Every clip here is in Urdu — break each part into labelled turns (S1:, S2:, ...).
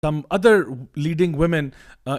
S1: some other leading women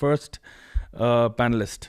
S1: first panelist.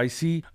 S1: YC.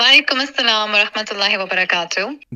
S2: Walaikum assalam wa rahmatullahi wa barakatuh.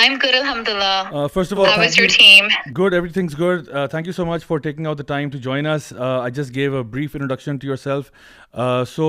S2: I'm good, alhamdulillah.
S1: First of all,
S2: how is your team?
S1: Good, everything's good. Thank you so much for taking out the time to join us. I just gave a brief introduction to yourself. So,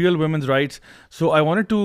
S1: real women's rights. So, I wanted to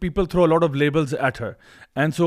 S1: people throw a lot of labels at her. And so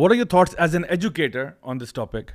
S1: What are your thoughts as an educator on this topic?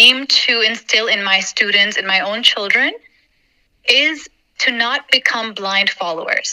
S2: aim to instill in my students, in my own children, is to not become blind followers.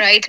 S2: Right?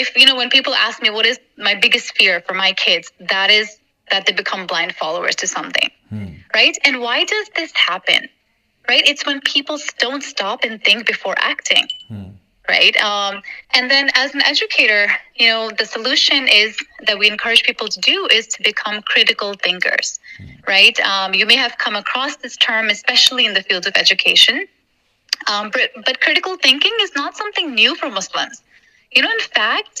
S2: If when people ask me what is my biggest fear for my kids, that is that they become blind followers to something. Right? And why does this happen? Right? It's when people don't stop and think before acting. Right? And then as an educator, the solution is that we encourage people to do is to become critical thinkers. Right? You may have come across this term, especially in the field of education. But critical thinking is not something new for Muslims. In fact,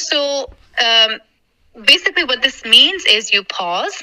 S2: So basically what this means is you pause,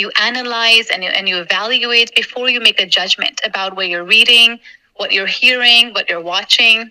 S2: you analyze and you evaluate before you make a judgment about what you're reading, what you're hearing, what you're watching.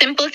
S2: simple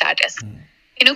S2: status.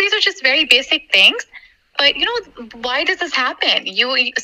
S2: these are just very basic things. But why does this happen?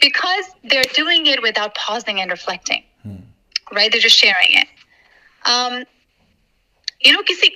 S2: Because they're doing it without pausing and reflecting. Right? They're just sharing it.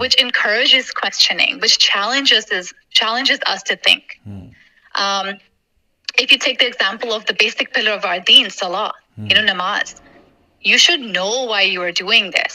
S2: which encourages questioning, which challenges us to think. If you take the example of the basic pillar of our deen, salah, namaz, you should know why you are doing this.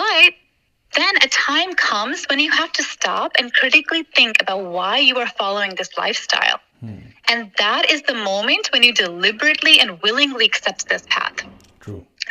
S2: But then a time comes when you have to stop and critically think about why you are following this lifestyle. And that is the moment when you deliberately and willingly accept this path.
S1: True.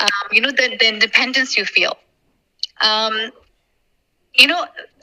S2: The independence you feel.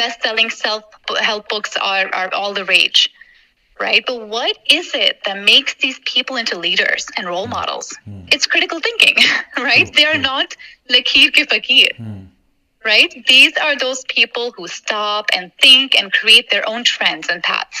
S2: Best-selling self-help books are all the rage, right? But what is it that makes these people into leaders and role models? It's critical thinking, right? They are not lakir ke fakir, right? These are those people who stop and think and create their own trends and paths.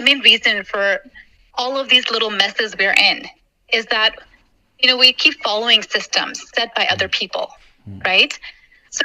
S2: the main reason for all of these little messes we're in is that we keep following systems set by other people, right? So,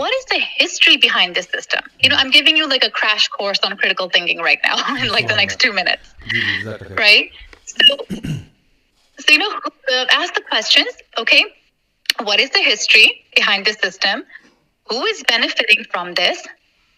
S2: what is the history behind this system? I'm giving you like a crash course on critical thinking right now in like the next 2 minutes. Right? So ask the questions, okay? What is the history behind this system? Who is benefiting from this?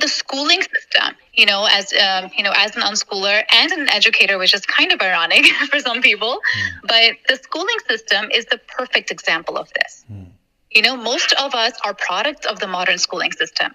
S2: The schooling system, as an unschooler and an educator, which is kind of ironic for some people, but the schooling system is the perfect example of this. Most of us are products of the modern schooling system.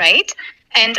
S2: right? And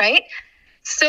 S2: Right? So,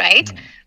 S2: right?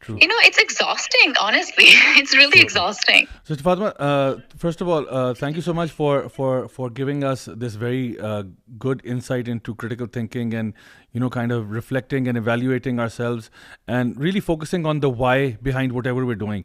S2: True. It's exhausting, honestly. It's really exhausting.
S1: So, Fatima, first of all, thank you so much for giving us this very good insight into critical thinking and, kind of reflecting and evaluating ourselves and really focusing on the why behind whatever we're doing.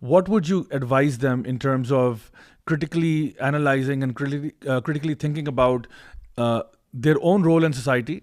S1: what would you advise them in terms of critically analyzing and critically thinking about their own role in society,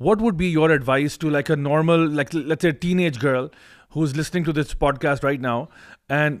S1: what would be your advice to like a normal, like let's say teenage girl who's listening to this podcast right now and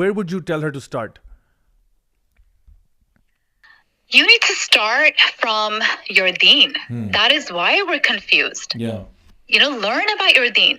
S1: where would you tell her to start?
S2: You need to start from your deen. That is why we're confused.
S1: Yeah.
S2: Learn about your deen.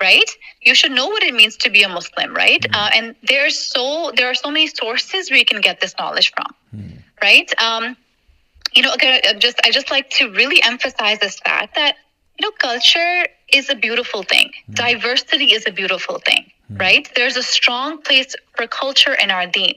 S2: Right? You should know what it means to be a Muslim, right? And there are so many sources where you can get this knowledge from, right? I just like to really emphasize this fact that culture is a beautiful thing. Diversity is a beautiful thing, right? There's a strong place for culture in our deen,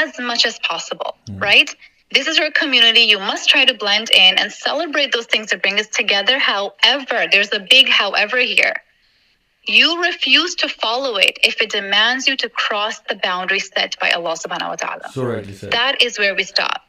S2: as much as possible, right? This is your community. You must try to blend in and celebrate those things that bring us together. However, there's a big however here. You refuse to follow it if it demands you to cross the boundary set by Allah subhanahu wa ta'ala.
S1: So rightly said.
S2: That is where we stop.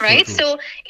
S2: right? So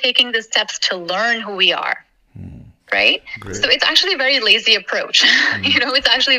S2: taking the steps to learn who we are, right? Great. So it's actually a very lazy approach. It's actually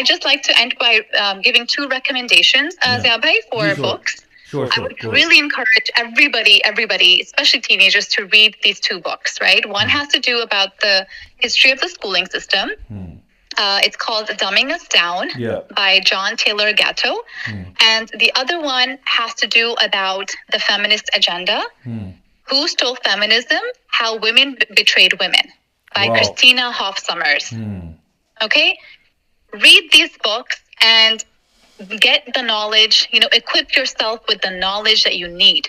S2: I just like to end by giving 2 recommendations, Zia bhai, for books.
S1: Sure,
S2: I would really encourage everybody, especially teenagers, to read these 2 books, right? One has to do about the history of the schooling system. It's called Dumbing Us Down by John Taylor Gatto. And the other one has to do about the feminist agenda. Who Stole Feminism? How Women Betrayed Women by Christina Hoff Sommers. Okay? Read these books and get the knowledge, equip yourself with the knowledge that you need.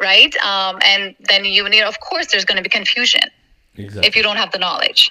S2: right? And then of course there's going to be confusion if you don't have the knowledge.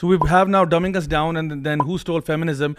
S1: So we have now Dumbing Us Down and then Who Stole Feminism.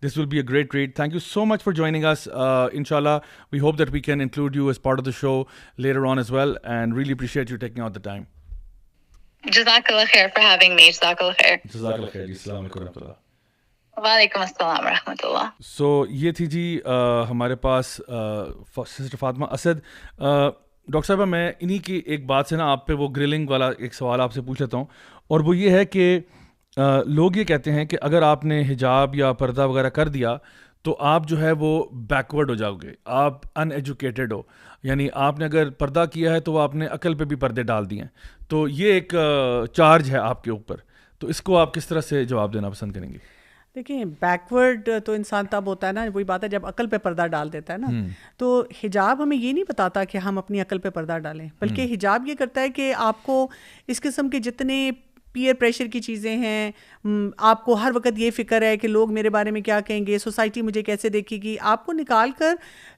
S1: this will be a great read. Thank you so much for joining us. Inshallah, we hope that we can include you as part of the show later on as well, and really appreciate you taking out the time.
S2: جزاک اللہ خیر for having me. جزاک اللہ خیر.
S1: جزاک اللہ خیر جی. السلام علیکم ورحمۃ اللہ.
S2: وعلیکم السلام ورحمۃ اللہ.
S1: سو یہ تھی جی ہمارے پاس سسٹر فاطمہ اسد. ڈاکٹر صاحبہ میں انہی کی ایک بات سے نا آپ پہ وہ گرلنگ والا ایک سوال آپ سے پوچھ لیتا ہوں, اور وہ یہ ہے کہ لوگ یہ کہتے ہیں کہ اگر آپ نے حجاب یا پردہ وغیرہ کر دیا تو آپ جو ہے وہ بیکورڈ ہو جاؤ گے, آپ ان ایجوکیٹڈ ہو, یعنی آپ نے اگر پردہ کیا ہے تو وہ آپ نے عقل پہ بھی پردے ڈال دیے ہیں. تو یہ ایک چارج ہے آپ کے اوپر, تو اس کو آپ کس طرح سے جواب دینا پسند کریں گے؟
S3: دیکھیں بیکورڈ تو انسان تب ہوتا ہے نا, وہی بات ہے جب عقل پہ پردہ ڈال دیتا ہے نا. تو حجاب ہمیں یہ نہیں بتاتا کہ ہم اپنی عقل پہ پردہ ڈالیں, بلکہ حجاب یہ کرتا ہے کہ آپ کو اس قسم کے جتنے پیئر پریشر کی چیزیں ہیں, آپ کو ہر وقت یہ فکر ہے کہ لوگ میرے بارے میں کیا کہیں گے, سوسائٹی مجھے کیسے دیکھے گی, آپ کو نکال کر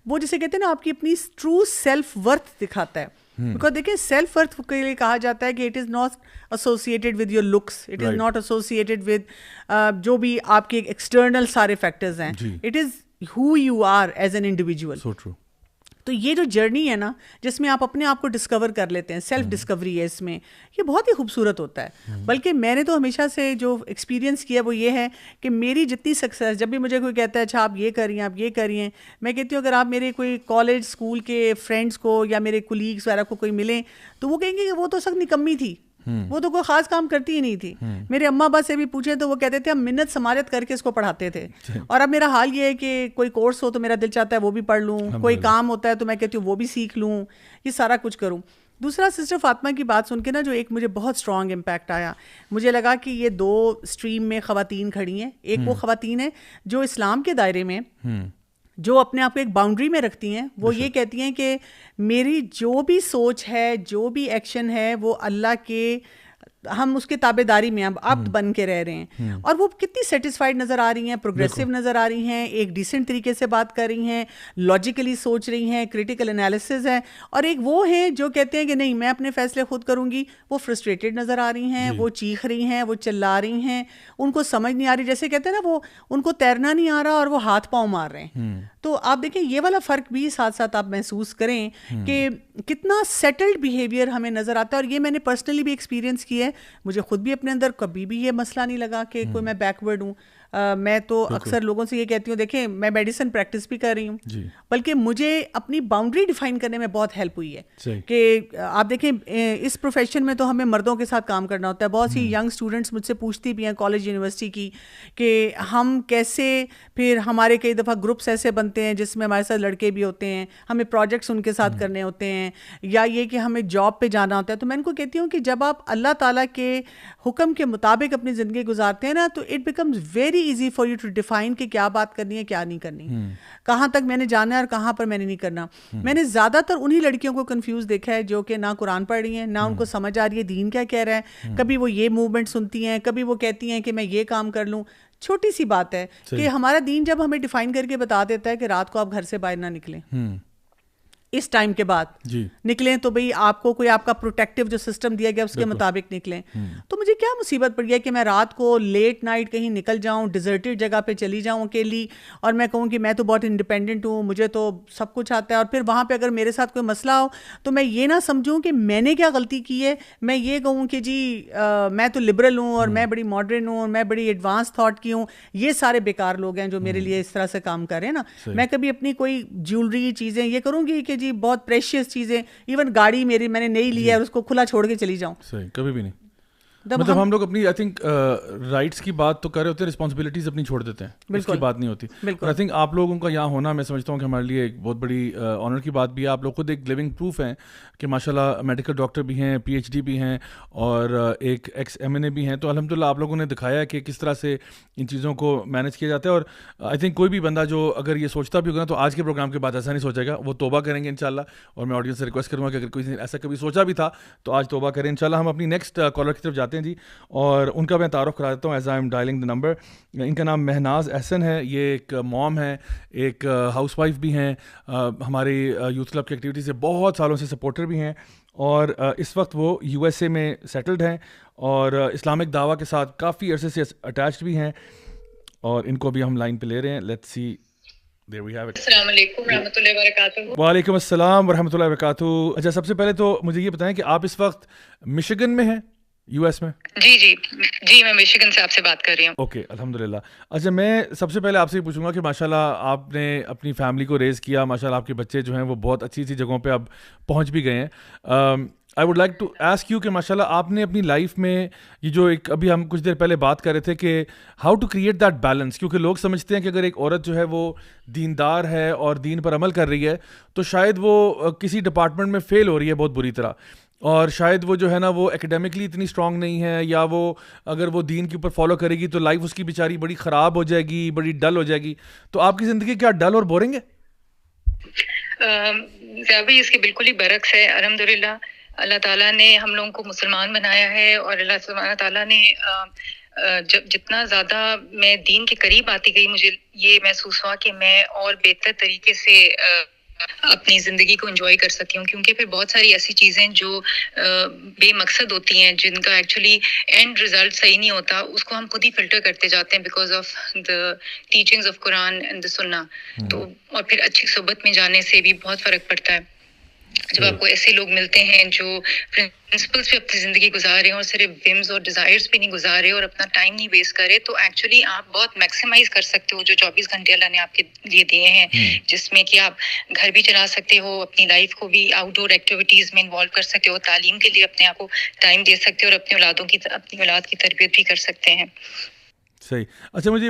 S3: وہ جسے کہتے ہیں نا آپ کی اپنی ٹرو سیلف ورتھ دکھاتا ہے. بیکاز دیکھیں سیلف ورتھ کے لیے کہا جاتا ہے کہ it is not associated with your lucks, it is not associated with جو بھی آپ کے ایکسٹرنل سارے فیکٹرز ہیں, it is how you are as an individual. تو یہ جو جرنی ہے نا جس میں آپ اپنے آپ کو ڈسکور کر لیتے ہیں, سیلف ڈسکوری ہے اس میں, یہ بہت ہی خوبصورت ہوتا ہے. بلکہ میں نے تو ہمیشہ سے جو ایکسپیرینس کیا وہ یہ ہے کہ میری جتنی سکسیس, جب بھی مجھے کوئی کہتا ہے اچھا آپ یہ کریے آپ یہ کریے, میں کہتی ہوں اگر آپ میرے کوئی کالج اسکول کے فرینڈس کو یا میرے کولیگس وغیرہ کو کوئی ملیں تو وہ کہیں گے کہ وہ تو سخت نکمی تھی, وہ تو کوئی خاص کام کرتی ہی نہیں تھی. میرے اماں ابا سے بھی پوچھے تو وہ کہتے تھے ہم منت سماجت کر کے اس کو پڑھاتے تھے. اور اب میرا حال یہ ہے کہ کوئی کورس ہو تو میرا دل چاہتا ہے وہ بھی پڑھ لوں, کوئی کام ہوتا ہے تو میں کہتی ہوں وہ بھی سیکھ لوں, یہ سارا کچھ کروں. دوسرا سسٹر فاطمہ کی بات سن کے نا جو ایک مجھے بہت اسٹرانگ امپیکٹ آیا, مجھے لگا کہ یہ دو اسٹریم میں خواتین کھڑی ہیں. ایک وہ خواتین ہیں جو اسلام کے دائرے میں جو اپنے آپ کو ایک باؤنڈری میں رکھتی ہیں, وہ یہ کہتی ہیں کہ میری جو بھی سوچ ہے جو بھی ایکشن ہے وہ اللہ کے, ہم اس کے تابع داری میں اب عبد بن کے رہ رہے ہیں. اور وہ کتنی سیٹسفائیڈ نظر آ رہی ہیں, پروگریسو نظر آ رہی ہیں, ایک ڈیسنٹ طریقے سے بات کر رہی ہیں, لاجیکلی سوچ رہی ہیں, کریٹیکل انالیسز ہے. اور ایک وہ ہیں جو کہتے ہیں کہ نہیں میں اپنے فیصلے خود کروں گی, وہ فرسٹریٹڈ نظر آ رہی ہیں, وہ چیخ رہی ہیں, وہ چلا رہی ہیں, ان کو سمجھ نہیں آ رہی, جیسے کہتے ہیں نا وہ ان کو تیرنا نہیں آ رہا اور وہ ہاتھ پاؤں مار رہے ہیں. تو آپ دیکھیں یہ والا فرق بھی ساتھ ساتھ آپ محسوس کریں کہ کتنا سیٹلڈ بیہیویئر ہمیں نظر آتا ہے. اور یہ میں نے پرسنلی بھی ایکسپیرینس کیا ہے, مجھے خود بھی اپنے اندر کبھی بھی یہ مسئلہ نہیں لگا کہ کوئی میں بیکورڈ ہوں. میں تو اکثر لوگوں سے یہ کہتی ہوں دیکھیں میں میڈیسن پریکٹس بھی کر رہی ہوں, بلکہ مجھے اپنی باؤنڈری ڈیفائن کرنے میں بہت ہیلپ ہوئی ہے. کہ آپ دیکھیں اس پروفیشن میں تو ہمیں مردوں کے ساتھ کام کرنا ہوتا ہے. بہت سی ینگ اسٹوڈنٹس مجھ سے پوچھتی بھی ہیں کالج یونیورسٹی کی کہ ہم کیسے, پھر ہمارے کئی دفعہ گروپس ایسے بنتے ہیں جس میں ہمارے ساتھ لڑکے بھی ہوتے ہیں, ہمیں پروجیکٹس ان کے ساتھ کرنے ہوتے ہیں, یا یہ کہ ہمیں جاب پہ جانا ہوتا ہے. تو میں ان کو کہتی ہوں کہ جب آپ اللہ تعالیٰ کے حکم کے مطابق اپنی زندگی گزارتے ہیں نا تو it becomes very easy for you to define کہ کیا بات کرنی ہے کیا نہیں کرنی, کہاں تک میں نے جانا ہے اور کہاں پر میں نے نہیں کرنا. میں نے زیادہ تر انہی لڑکیوں کو کنفیوز دیکھا ہے جو کہ نہ قرآن پڑھ رہی ہیں, نہ ان کو سمجھ آ رہی ہے دین کیا کہہ رہا ہے. کبھی وہ یہ موومنٹ سنتی ہیں, کبھی وہ کہتی ہیں کہ میں یہ کام کر لوں. چھوٹی سی بات ہے کہ ہمارا دین جب ہمیں ڈیفائن کر کے بتا دیتا ہے کہ رات کو آپ گھر سے باہر نہ نکلیں, اس ٹائم کے بعد نکلیں تو بھئی آپ کو کوئی آپ کا پروٹیکٹیو جو سسٹم دیا گیا اس کے مطابق نکلیں. تو مجھے کیا مصیبت پڑ گیا کہ میں رات کو لیٹ نائٹ کہیں نکل جاؤں, ڈیزرٹیڈ جگہ پہ چلی جاؤں اکیلی, اور میں کہوں کہ میں تو بہت انڈیپینڈنٹ ہوں, مجھے تو سب کچھ آتا ہے. اور پھر وہاں پہ اگر میرے ساتھ کوئی مسئلہ ہو تو میں یہ نہ سمجھوں کہ میں نے کیا غلطی کی ہے, میں یہ کہوں کہ جی میں تو لبرل ہوں اور میں بڑی ماڈرن ہوں اور میں بڑی ایڈوانس تھاٹ کی ہوں. یہ سارے بیکار لوگ ہیں جو میرے لیے اس طرح سے کام کر رہے ہیں نا. میں کبھی اپنی کوئی جیولری چیزیں یہ کروں گی کہ جی بہت پریشیس چیزیں, ایون گاڑی میری میں نے نہیں لی ہے اور اس کو کھلا چھوڑ کے چلی جاؤں,
S1: صحیح کبھی بھی نہیں. مطلب ہم لوگ اپنی آئی تھنک رائٹس کی بات تو کر رہے ہوتے ہیں, رسپانسبلٹیز اپنی چھوڑ دیتے ہیں, اس کی بات نہیں ہوتی. آئی تھنک آپ لوگوں کا یہاں ہونا میں سمجھتا ہوں کہ ہمارے لیے ایک بہت بڑی آنر کی بات بھی ہے. آپ لوگ خود ایک لیونگ پروف ہیں کہ ماشاء اللہ میڈیکل ڈاکٹر بھی ہیں, پی ایچ ڈی بھی ہیں, اور ایک ایکس ایم این اے بھی ہیں. تو الحمد للہ آپ لوگوں نے دکھایا کہ کس طرح سے ان چیزوں کو مینیج کیا جاتا ہے. اور آئی تھنک کوئی بھی بندہ جو اگر یہ سوچتا بھی ہوگا تو آج کے پروگرام کے بعد ایسا نہیں سوچے گا, وہ توبہ کریں گے انشاءاللہ. اور میں آڈینس سے ریکویسٹ کروں گا کہ اگر کوئی ایسا کبھی سوچا بھی تھا تو آج توبہ کریں انشاءاللہ. ہم اپنی نیکسٹ کالر کی طرف جاتے ہیں جی, اور ان کا میں تعارف کرا دیتا ہوں as I am dialling the number. ان کا نام مہناز احسن ہے, یہ ایک موم ہے, ایک ہاؤس وائف بھی ہیں, ہماری یوتھ کلب کی ایکٹیویٹی سے بہت سالوں سے سپورٹر بھی ہیں, اور اس وقت وہ یو ایس اے میں سیٹلڈ ہیں اور اسلامک دعویٰ کے ساتھ کافی عرصے سے اٹیچڈ بھی ہیں. اور ان کو بھی ہم لائن پہ لے رہے ہیں. Let's see.
S2: السلام علیکم ورحمۃ اللہ وبرکاتہ.
S1: وعلیکم السلام ورحمۃ اللہ وبرکاتہ. اچھا سب سے پہلے تو مجھے یہ بتائیں کہ آپ اس وقت مشیگن میں ہیں US میں؟
S2: جی جی جی، میں میشیگن سے آپ سے بات کر رہی ہوں.
S1: اوکے الحمدللہ. اچھا میں سب سے پہلے آپ سے یہ پوچھوں گا کہ ماشاء اللہ آپ نے اپنی فیملی کو ریز کیا, ماشاء اللہ آپ کے بچے جو ہیں وہ بہت اچھی اچھی جگہوں پہ اب پہنچ بھی گئے ہیں. I would like to ask you کہ ماشاء اللہ آپ نے اپنی لائف میں یہ جو ایک ابھی ہم کچھ دیر پہلے بات کر رہے تھے کہ how to create that balance, کیونکہ لوگ سمجھتے ہیں کہ اگر ایک عورت جو ہے وہ دیندار ہے اور دین پر عمل کر رہی ہے تو شاید وہ کسی ڈپارٹمنٹ میں فیل ہو رہی ہے بہت بری طرح, اور شاید وہ جو ہے نا وہ اکیڈیمکلی اتنی اسٹرانگ نہیں ہے, یا وہ اگر وہ دین کے اوپر فالو کرے گی تو لائف اس کی بیچاری بڑی خراب ہو جائے گی, بڑی ڈل ہو جائے گی. تو آپ کی زندگی کیا ڈل اور بورنگ ہے؟
S2: بھائی اس کے بالکل ہی برعکس ہے. الحمدللہ اللہ تعالیٰ نے ہم لوگوں کو مسلمان بنایا ہے, اور اللہ سبحانہ تعالیٰ نے جتنا زیادہ میں دین کے قریب آتی گئی مجھے یہ محسوس ہوا کہ میں اور بہتر طریقے سے اپنی زندگی کو انجوائے کر سکتی ہوں, کیونکہ پھر بہت ساری ایسی چیزیں جو بے مقصد ہوتی ہیں, جن کا ایکچولی اینڈ رزلٹ صحیح نہیں ہوتا, اس کو ہم خود ہی فلٹر کرتے جاتے ہیں because of the teachings of Quran and the سنہ. تو اور پھر اچھی صحبت میں جانے سے بھی بہت فرق پڑتا ہے. جب آپ کو ایسے لوگ ملتے ہیں جو پرنسپلس پہ اپنی زندگی گزار رہے ہیں اور صرف ومز اور ڈیزائرز پہ نہیں گزار رہے اور اپنا ٹائم نہیں ویسٹ کر رہے, تو ایکچولی آپ بہت میکسیمائز کر سکتے ہو جو 24 گھنٹے اللہ نے آپ کے لیے دیے ہیں, جس میں کہ آپ گھر بھی چلا سکتے ہو, اپنی لائف کو بھی آؤٹ ڈور ایکٹیویٹیز میں انوالو کر سکتے ہو, تعلیم کے لیے اپنے آپ کو ٹائم دے سکتے ہو, اور اپنی اولاد کی تربیت بھی کر سکتے ہیں.
S1: صحیح. اچھا مجھے یہ